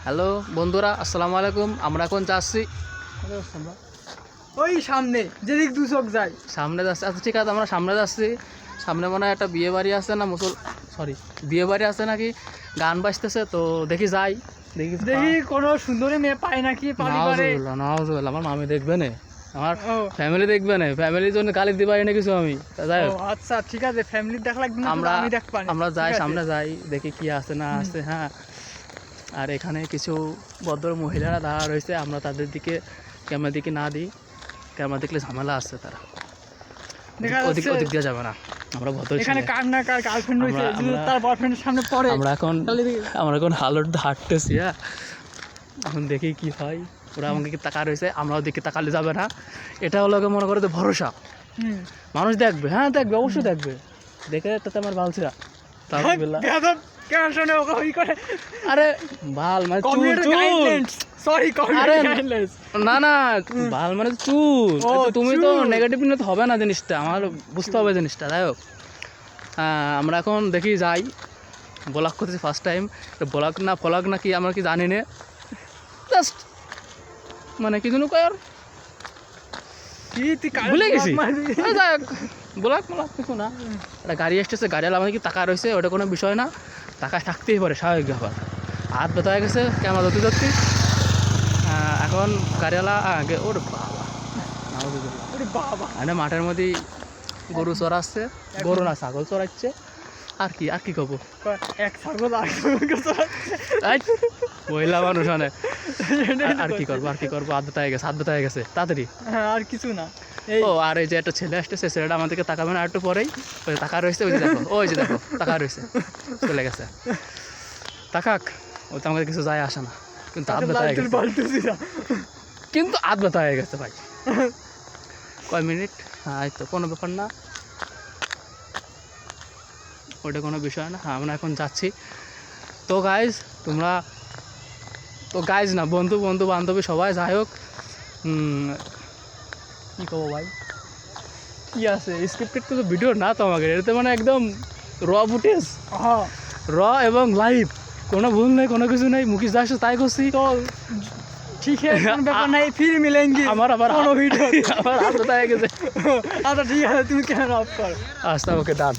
Hello বন্ধুরা, আসসালামু আলাইকুম। আমরা এখন যাচ্ছি ওই সামনে যেদিক দু চোখ যায় সামনে যাচ্ছি। আচ্ছা ঠিক আছে, আমরা সামনে যাচ্ছি। সামনে মনে হয় একটা বিয়ে বাড়ি আছে না, বিয়ে বাড়ি আছে নাকি, গান বাজতেছে। তো দেখি যাই, দেখি দেখি কোনো সুন্দরী মেয়ে পায় নাকি নাউজুবিল্লাহ নাউজুবিল্লাহ। আমার মামি দেখবে না, আমার ও ফ্যামিলি দেখবে না, ফ্যামিলির জন্য গালি দিবাই না কিছু আমি। তা যাই হোক, আচ্ছা ঠিক আছে, ফ্যামিলি দেখ লাগবে না, আমরা আমি দেখ পানি আমরা যাই, সামনে যাই, দেখি কি আছে না আছে। হ্যাঁ, আর এখানে কিছু ভদ্র মহিলারা দাঁড়া রয়েছে, আমরা তাদের দিকে ক্যামেরা দিকে না দিই, ক্যামেরা দেখলে ঝামেলা আছে, তারা দেখা ওদিক যাচ্ছে ওদিক দিয়ে যাবে না। আমরা ভদ্র এখানে ছেলে। কার না কার গার্লফ্রেন্ড রয়েছে, আমরা- যদি তার বয়ফ্রেন্ডের সামনে পড়ে আমরা এখন হালট হাঁটতেছি। হ্যাঁ, এখন দেখি কি হয়। ওরা আমাকে কি তাকা রয়েছে, আমরাও দিকে তাকালে যাবে না। এটা হলো ওকে মনে করে যে ভরসা, হুম মানুষ দেখবে। হ্যাঁ দেখবে, অবশ্যই দেখবে, দেখে তাতে আমার ভালছিরা বেয়াদব কেন শোনে ওকে ওই করে আরে বাল মানে চুল কমিউনিটি চুল। গাইডলাইন্স, সরি আরে কমিউনিটি গাইডলাইন্স। না না, বাল মানে চুল। ও, তো তুমি তো চুল। নেগেটিভ নিলে তো হবে না জিনিসটা, আমার বুঝতে হবে জিনিসটা। যাই হোক, আমরা এখন দেখি যাই। ব্লগ করতেছি ফার্স্ট টাইম। ব্লগ না ফলগ না কি আমরা কি জানি না, জাস্ট মানে কি জন্য কয় আর কি তুই কার ভুলে গেছি। ব্লগ মারবি? যাই হোক, ব্লগ মলাগ কিছু না। একটা গাড়ি আসতেছে, গাড়িওয়ালা আমাকে কি টাকা রয়েছে, ওটা কোনো বিষয় না, টাকায় থাকতেই পারে, স্বাভাবিক ব্যাপার। হাত ব্যথা হয়ে গেছে ক্যামেরা ধরতে ধরতে। এখন গাড়িওয়ালা আগে ওর বাবা নাউজুবিল্লাহ। ওরে বাবা, মানে মাঠের মধ্যে গরু চড়াচ্ছে, গরু না ছাগল চড়াচ্ছে। আর কি কব, এক ছাগল আর ছাগলকে চড়াচ্ছে। মহিলা মানুষ মানে আর কি করবো, হাত ব্যথা হয়ে গেছে তাড়াতাড়ি। হ্যাঁ, আর কিছু না। এই ও আর এই যে একটা ছেলে আসতেছে, ছেলেটা আমাদেরকে তাকাবে না একটু পরেই। ওই তাকা রয়েছে, ওই যে দেখো তাকা রয়েছে, চলে গেছে। তাকাক, ও তো আমাদের কিছু যায় আসে না, কিন্তু হাত ব্যথা হয়ে গেছে, কিন্তু হাত ব্যথা হয়ে গেছে ভাই। কয় মিনিট? হ্যাঁ, এই তো কোনো ব্যাপার না, ওটা কোনো বিষয় না। হ্যাঁ, আমরা এখন যাচ্ছি। তো গাইজ তোমরা, তো গাইজ না, বন্ধু বন্ধু বান্ধবী সবাই, যাই হোক, কী কবো ভাই, কি আছে স্ক্রিপ্টেড তো ভিডিও না তো আমাকে, এটাতে মানে একদম র ফুটেজ, হ্যাঁ র এবং লাইভ, কোনো ভুল নেই, কোনো কিছু নেই, মুকেশ দাস তাই করছি। তো ঠিক আছে, কোনো ব্যাপার নাই, ফির মিলেঙ্গে আমার আবার কোনো ভিডিও। আমার হাত ব্যথা হয়ে গেছে। আচ্ছা ঠিক আছে, তুমি ক্যামেরা অফ করো। আচ্ছা ওকে ডান।